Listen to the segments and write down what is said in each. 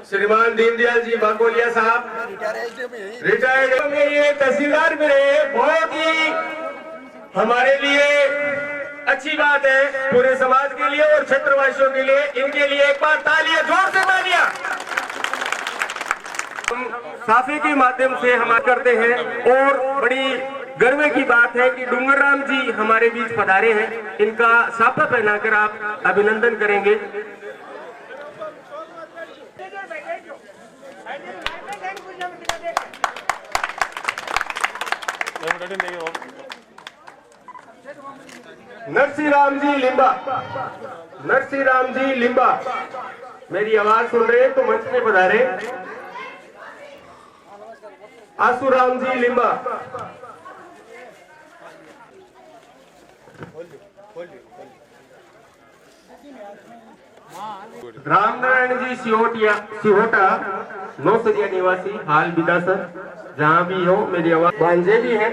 श्रीमान दीनदयाल जी बाकोलिया साहब रिटायर्ड में ये तहसीलदार भी रहे, बहुत ही हमारे लिए अच्छी बात है, पूरे समाज के लिए और क्षेत्रवासियों के लिए। इनके लिए एक बार तालियां, जोर से तालियां। हम साफे के माध्यम से हम करते हैं और बड़ी गर्व की बात है कि डूंगरराम जी हमारे बीच पधारे हैं। इनका साफा पहनाकर आप अभिनंदन करेंगे। नरसिंह जी लिंबा, नरसिंह जी लिंबा मेरी आवाज सुन रहे हैं तो मंच पे पधारे। आसूराम जी लिंबा, रामनारायण जी सिहोटा नौसरिया निवासी, हाल बिदासर, जहां भी हो मेरी आवाज। भांजे भी है।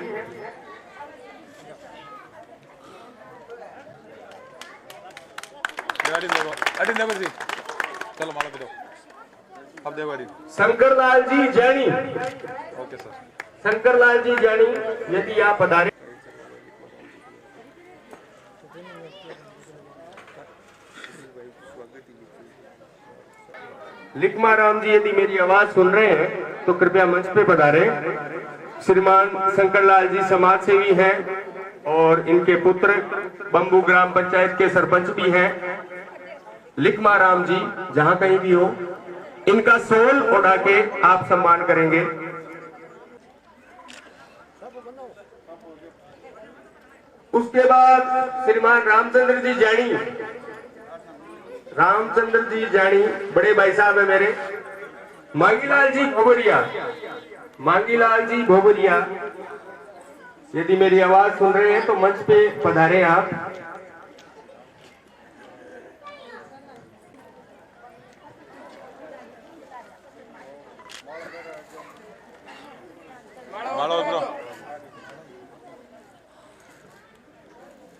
चलो माला दो अब देव शंकरलाल जी जैनी, ओके सर, शंकरलाल जी जैनी यदि आप पधारे। लिखमा राम जी यदि मेरी आवाज सुन रहे हैं तो कृपया मंच पे पधारे। श्रीमान शंकरलाल जी समाज सेवी हैं और इनके पुत्र बंबू ग्राम पंचायत के सरपंच भी हैं। लिखमा राम जी जहां कहीं भी हो, इनका सोल उड़ा के आप सम्मान करेंगे। उसके बाद श्रीमान रामचंद्र जी जैनी, रामचंद्र जी जैनी बड़े भाई साहब है मेरे। मांगीलाल जी भोबरिया, मांगीलाल जी भोबरिया यदि मेरी आवाज सुन रहे हैं तो मंच पे पधारे आप।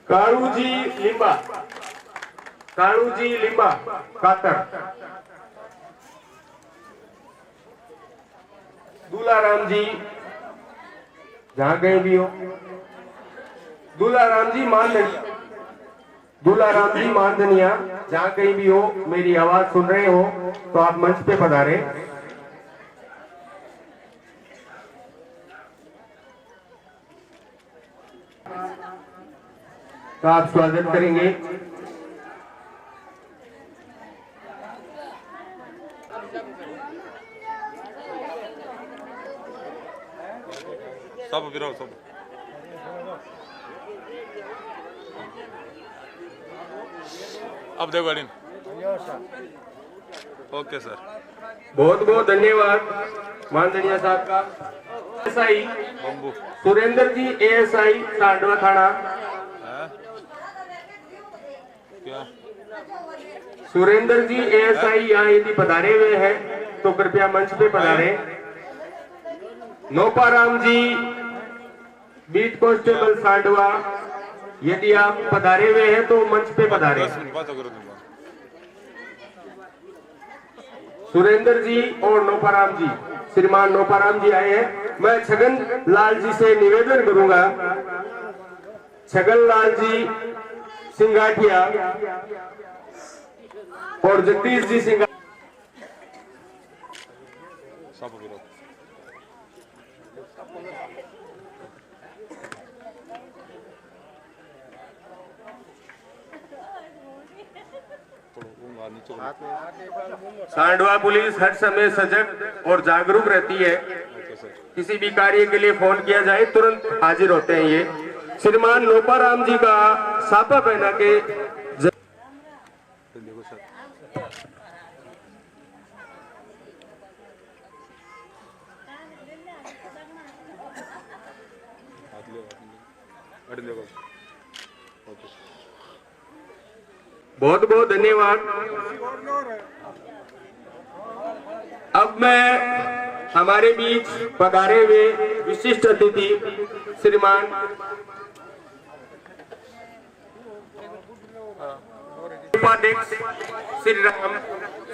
कालू जी लिंबा, कालू जी लिंबा कातर। दूलाराम जी जहां कहीं भी हो, दूलाराम जी मानधनिया, दूलाराम जी मानधनिया जहां कहीं भी हो मेरी आवाज सुन रहे हो तो आप मंच पे पधारे। तो आप स्वागत करेंगे। सब विरोध सब अब देव गाड़ी। ओके सर, बहुत बहुत धन्यवाद मानधनिया साहब का। एएसआई सुरेंद्र जी, एएसआई सांडवा थाना। क्या सुरेंद्र जी एएसआई यहाँ यदि पधारे हुए हैं तो कृपया मंच पे पधारे। नोपाराम जी बीट कांस्टेबल सांडवा यदि आप पधारे हुए हैं तो मंच पे पधारे। सुरेंद्र जी और नोपाराम जी, श्रीमान नोपाराम जी आए हैं। मैं छगन लाल जी से निवेदन करूंगा, छगन लाल जी सिंगाठिया और जगदीश जी सिंगा। सब विरोध सांडवा पुलिस हर समय सजग और जागरूक रहती है। किसी भी कार्य के लिए फोन किया जाए तुरंत हाजिर होते हैं। ये श्रीमान नोपाराम जी का साफा पहना के बहुत बहुत धन्यवाद। अब मैं हमारे बीच पधारे हुए विशिष्ट अतिथि श्रीमान उपाध्यक्ष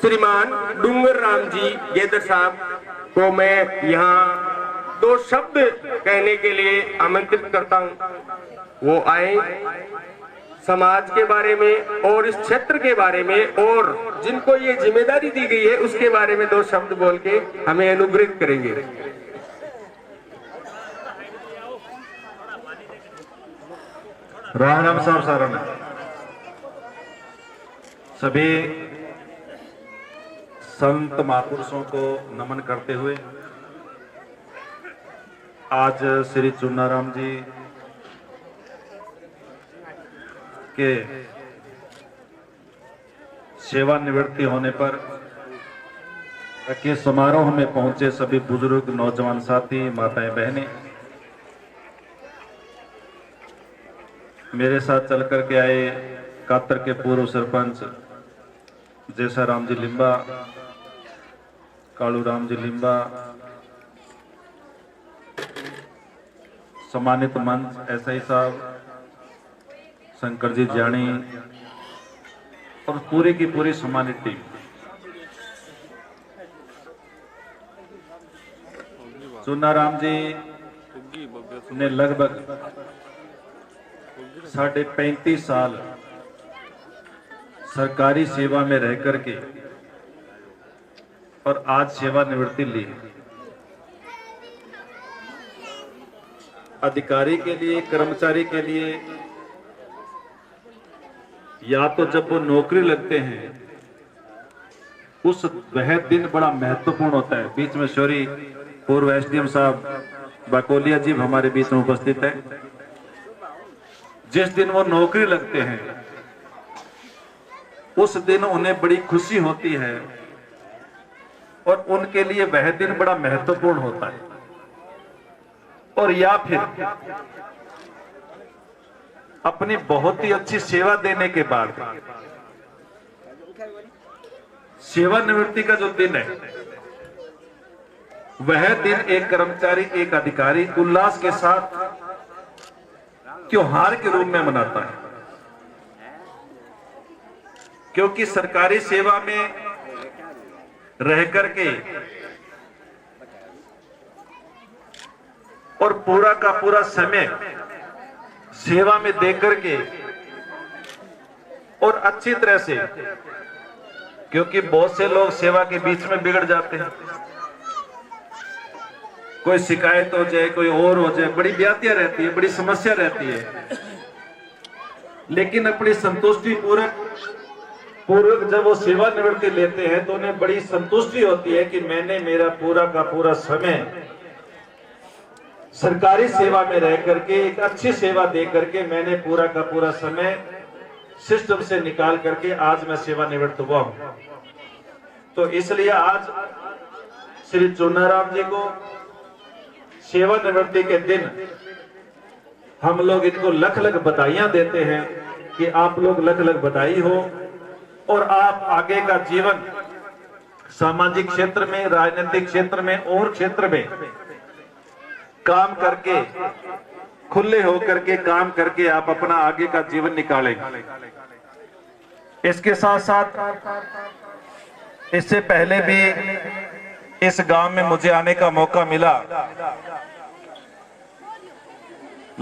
श्रीमान डूंगर राम जी गेदर साहब को मैं यहाँ 2 शब्द कहने के लिए आमंत्रित करता हूँ। वो आए, समाज के बारे में और इस क्षेत्र के बारे में और जिनको ये जिम्मेदारी दी गई है उसके बारे में 2 शब्द बोल के हमें अनुग्रहित करेंगे। राम राम साहब सारण सभी संत महापुरुषों को नमन करते हुए आज श्री चुन्नाराम जी के सेवानिवृत्ति होने पर के समारोह में पहुंचे सभी बुजुर्ग, नौजवान साथी, माताएं, बहनें, मेरे साथ चल कर के आए कातर के पूर्व सरपंच जैसा राम जी लिम्बा, कालू राम जी लिम्बा, सम्मानित मंच एसआई साहब, शंकर जी जानी और पूरी की पूरी सम्मानित टीम। चुन्नाराम जी ने लगभग 35.5 साल सरकारी सेवा में रह करके और आज सेवानिवृत्ति ली। अधिकारी के लिए, कर्मचारी के लिए या तो जब वो नौकरी लगते हैं उस वह दिन बड़ा महत्वपूर्ण होता है। बीच में शौरी पूर्व एसडीएम साहब बाकोलिया जी हमारे बीच में उपस्थित है। जिस दिन वो नौकरी लगते हैं उस दिन उन्हें बड़ी खुशी होती है और उनके लिए वह दिन बड़ा महत्वपूर्ण होता है। और या फिर अपनी बहुत ही अच्छी सेवा देने के बाद सेवानिवृत्ति का जो दिन है वह दिन एक कर्मचारी, एक अधिकारी उल्लास के साथ त्योहार के रूप में मनाता है। क्योंकि सरकारी सेवा में रह करके और पूरा का पूरा समय सेवा में दे करके और अच्छी तरह से, क्योंकि बहुत से लोग सेवा के बीच में बिगड़ जाते हैं, कोई शिकायत हो जाए, कोई और हो जाए, बड़ी व्यातियां रहती है, बड़ी समस्या रहती है। लेकिन अपनी संतुष्टि पूर्वक जब वो सेवानिवृत्ति लेते हैं तो उन्हें बड़ी संतुष्टि होती है कि मैंने मेरा पूरा का पूरा समय सरकारी सेवा में रह करके एक अच्छी सेवा दे करके मैंने पूरा का पूरा समय सिस्टम से निकाल करके आज मैं सेवानिवृत्त हुआ हूं। तो इसलिए आज श्री चुन्नाराम जी को सेवानिवृत्ति के दिन हम लोग इनको लख लख बधाइयां देते हैं कि आप लोग लख लख बधाई हो और आप आगे का जीवन सामाजिक क्षेत्र में, राजनीतिक क्षेत्र में और क्षेत्र में काम करके, खुले होकर के काम करके आप अपना आगे का जीवन निकालेंगे। इसके साथ साथ इससे पहले भी इस गांव में मुझे आने का मौका मिला।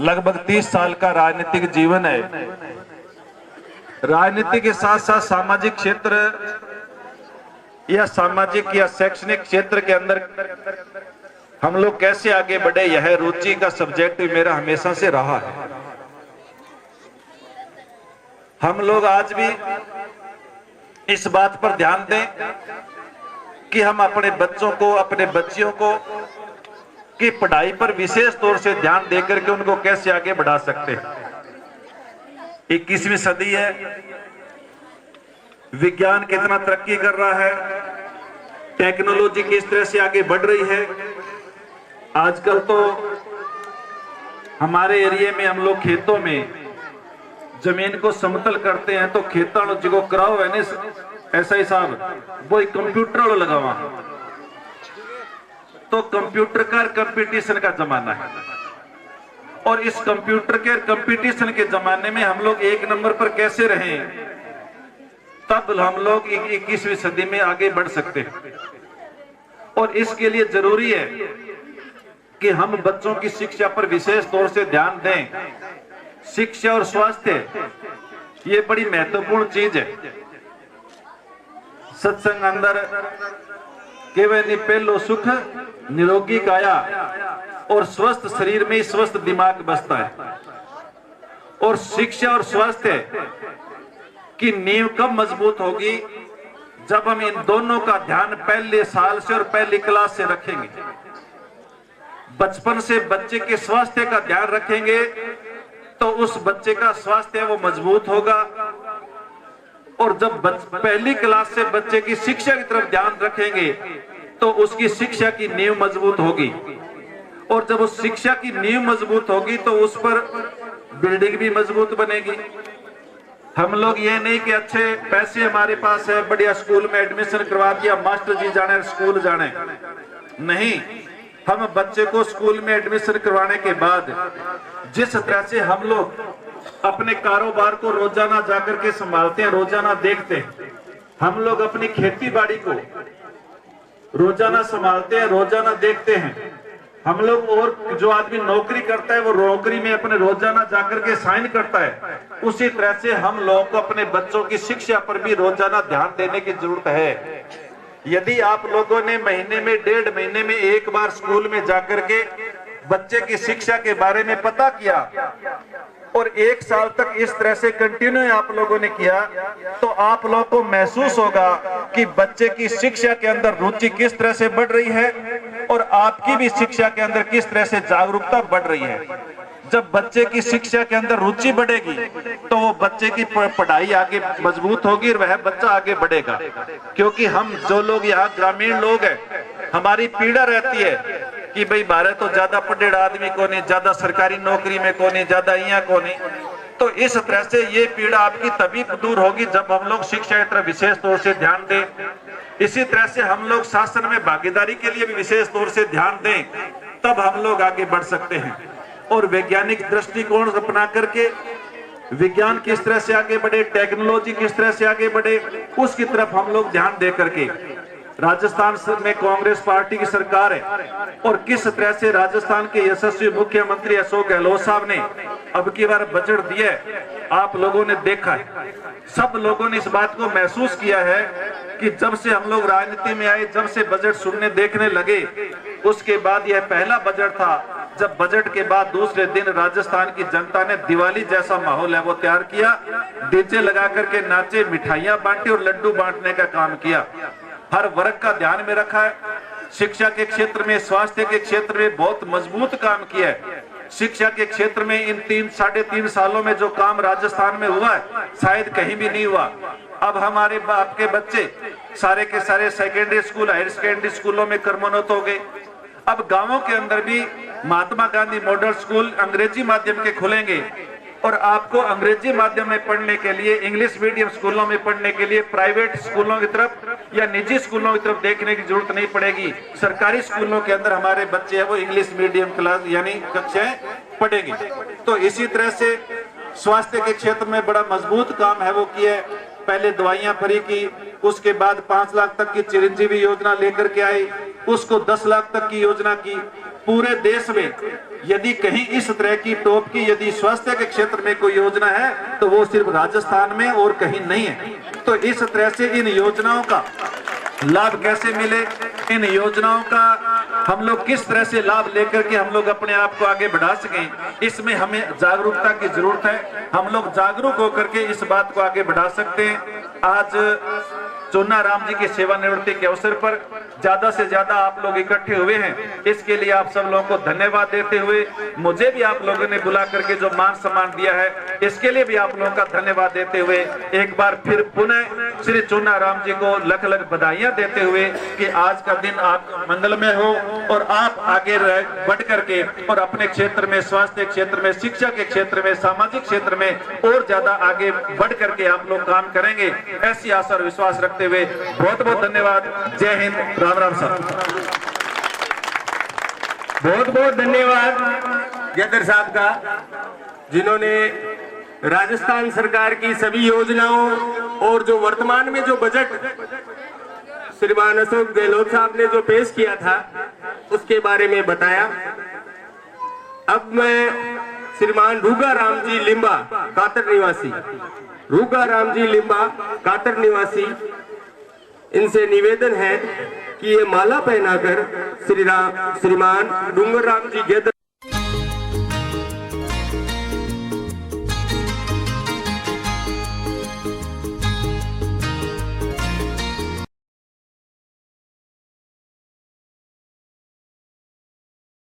लगभग 30 साल का राजनीतिक जीवन है। राजनीति के साथ साथ सामाजिक क्षेत्र या सामाजिक या शैक्षणिक क्षेत्र के अंदर हम लोग कैसे आगे बढ़े, यह रुचि का सब्जेक्ट मेरा हमेशा से रहा है। हम लोग आज भी इस बात पर ध्यान दें कि हम अपने बच्चों को, अपने बच्चियों को की पढ़ाई पर विशेष तौर से ध्यान देकर के उनको कैसे आगे बढ़ा सकते हैं। 21वीं सदी है, विज्ञान कितना तरक्की कर रहा है, टेक्नोलॉजी किस तरह से आगे बढ़ रही है। आजकल तो हमारे एरिया में हम लोग खेतों में जमीन को समतल करते हैं तो खेतों जो कराओ है ऐसा ही साहब वो कंप्यूटर वाला लगावा, तो कंप्यूटर का कंपटीशन का जमाना है और इस कंप्यूटर के कंपटीशन के जमाने में हम लोग एक नंबर पर कैसे रहें, तब हम लोग 21वीं सदी में आगे बढ़ सकते हैं। और इसके लिए जरूरी है कि हम बच्चों की शिक्षा पर विशेष तौर से ध्यान दें। शिक्षा और स्वास्थ्य ये बड़ी महत्वपूर्ण चीज है। सत्संग अंदर केवल नहीं पहलो सुख निरोगी काया और स्वस्थ शरीर में ही स्वस्थ दिमाग बसता है। और शिक्षा और स्वास्थ्य की नींव कब मजबूत होगी? जब हम इन दोनों का ध्यान पहले साल से और पहली क्लास से रखेंगे। बचपन से बच्चे के स्वास्थ्य का ध्यान रखेंगे तो उस बच्चे का स्वास्थ्य वो मजबूत होगा। और जब पहली क्लास से बच्चे की शिक्षा की तरफ ध्यान रखेंगे तो उसकी शिक्षा की नींव मजबूत होगी। और जब उस शिक्षा की नींव मजबूत होगी तो उस पर बिल्डिंग भी मजबूत बनेगी। हम लोग ये नहीं कि अच्छे पैसे हमारे पास है, बढ़िया स्कूल में एडमिशन करवा दिया, मास्टर जी जाने स्कूल जाने, नहीं। हम बच्चे को स्कूल में एडमिशन करवाने के बाद जिस तरह से हम लोग अपने कारोबार को रोजाना जाकर के संभालते हैं, रोजाना देखते हैं, हम लोग अपनी खेती बाड़ी को रोजाना संभालते हैं, रोजाना देखते हैं, हम लोग। और जो आदमी नौकरी करता है वो नौकरी में अपने रोजाना जाकर के साइन करता है। उसी तरह से हम लोगों को अपने बच्चों की शिक्षा पर भी रोजाना ध्यान देने की जरूरत है। यदि आप लोगों ने महीने में 1.5 महीने में एक बार स्कूल में जाकर के बच्चे की शिक्षा के बारे में पता किया और 1 साल तक इस तरह से कंटिन्यू आप लोगों ने किया तो आप लोगों को महसूस होगा कि बच्चे की शिक्षा के अंदर रुचि किस तरह से बढ़ रही है और आपकी भी शिक्षा के अंदर किस तरह से जागरूकता बढ़ रही है। जब बच्चे की शिक्षा के अंदर रुचि बढ़ेगी तो वो बच्चे की पढ़ाई आगे मजबूत होगी और वह बच्चा आगे बढ़ेगा। क्योंकि हम जो लोग यहाँ ग्रामीण लोग हैं, हमारी पीड़ा रहती है कि भाई भारत तो ज्यादा पढ़े आदमी को नहीं, ज्यादा सरकारी नौकरी में को नहीं, ज्यादा यहाँ को नहीं। तो इस तरह से ये पीड़ा आपकी तभी दूर होगी जब हम लोग शिक्षा की तरफ विशेष तौर से ध्यान दें। इसी तरह से हम लोग शासन में भागीदारी के लिए भी विशेष तौर से ध्यान दें, तब हम लोग आगे बढ़ सकते हैं। और वैज्ञानिक दृष्टिकोण अपना करके विज्ञान किस तरह से आगे बढ़े, टेक्नोलॉजी किस तरह से आगे बढ़े, उसकी तरफ हम लोग ध्यान दे करके। राजस्थान में कांग्रेस पार्टी की सरकार है और किस तरह से राजस्थान के यशस्वी मुख्यमंत्री अशोक गहलोत साहब ने अब की बार बजट दिया है, आप लोगों ने देखा है। सब लोगों ने इस बात को महसूस किया है कि जब से हम लोग राजनीति में आए, जब से बजट सुनने देखने लगे, उसके बाद यह पहला बजट था जब बजट के बाद दूसरे दिन राजस्थान की जनता ने दिवाली जैसा माहौल है वो तैयार किया, डीजे लगा करके नाचे, मिठाइयां बांटी और लड्डू बांटने का काम किया। हर वर्ग का ध्यान में रखा है। शिक्षा के क्षेत्र में, स्वास्थ्य के क्षेत्र में बहुत मजबूत काम किया है। शिक्षा के क्षेत्र में इन 3-3.5 सालों में जो काम राजस्थान में हुआ है शायद कहीं भी नहीं हुआ। अब हमारे आपके बच्चे सारे के सारे सेकेंडरी स्कूल, हायर सेकेंडरी स्कूलों में कर्मोन्नत हो गए। अब गांवों के अंदर भी महात्मा गांधी मॉडल स्कूल अंग्रेजी माध्यम के खुलेंगे और आपको अंग्रेजी माध्यम में पढ़ने के लिए, इंग्लिश मीडियम स्कूलों में पढ़ने के लिए प्राइवेट स्कूलों की तरफ या निजी स्कूलों की तरफ देखने की जरूरत नहीं पड़ेगी। सरकारी स्कूलों के अंदर हमारे बच्चे हैं वो इंग्लिश मीडियम क्लास यानी कक्षाएं पढ़ेंगे। तो इसी तरह से स्वास्थ्य के क्षेत्र में बड़ा मजबूत काम है वो किया है। पहले दवाइयां फ्री की, उसके बाद 5 लाख तक की चिरंजीवी योजना लेकर के आई, उसको 10 लाख तक की योजना की। पूरे देश में यदि कहीं इस तरह की टॉप की यदि स्वास्थ्य के क्षेत्र में कोई योजना है तो वो सिर्फ राजस्थान में और कहीं नहीं है। तो इस तरह से इन योजनाओं का लाभ कैसे मिले, इन योजनाओं का हम लोग किस तरह से लाभ लेकर के हम लोग अपने आप को आगे बढ़ा सकें, इसमें हमें जागरूकता की जरूरत है। हम लोग जागरूक होकर के इस बात को आगे बढ़ा सकते हैं। आज चुन्ना राम जी की सेवानिवृत्ति के अवसर पर ज्यादा से ज्यादा आप लोग इकट्ठे हुए हैं, इसके लिए आप सब लोगों को धन्यवाद देते हुए, मुझे भी आप लोगों ने बुला करके जो मान सम्मान दिया है इसके लिए भी आप लोगों का धन्यवाद देते हुए एक बार फिर पुनः श्री चुन्ना राम जी को लख लख बधाइयां देते हुए कि आज का दिन आप मंगलमय हो और आप आगे बढ़ करके और अपने क्षेत्र में, स्वास्थ्य क्षेत्र में, शिक्षा के क्षेत्र में, सामाजिक क्षेत्र में और ज्यादा आगे बढ़ करके आप लोग काम करेंगे, ऐसी आशा और विश्वास रखते हुए बहुत बहुत धन्यवाद। जय हिंद, राम राम साहब। बहुत बहुत धन्यवाद जयदर साहब का, जिन्होंने राजस्थान सरकार की सभी योजनाओं और जो वर्तमान में जो बजट श्रीमान अशोक गहलोत साहब ने जो पेश किया था उसके बारे में बताया। अब मैं श्रीमान रूगा राम जी लिम्बा कातर निवासी, रूगा राम जी लिम्बा कातर निवासी, इनसे निवेदन है कि ये माला पहनाकर श्रीमान डूंगर राम जी गेदर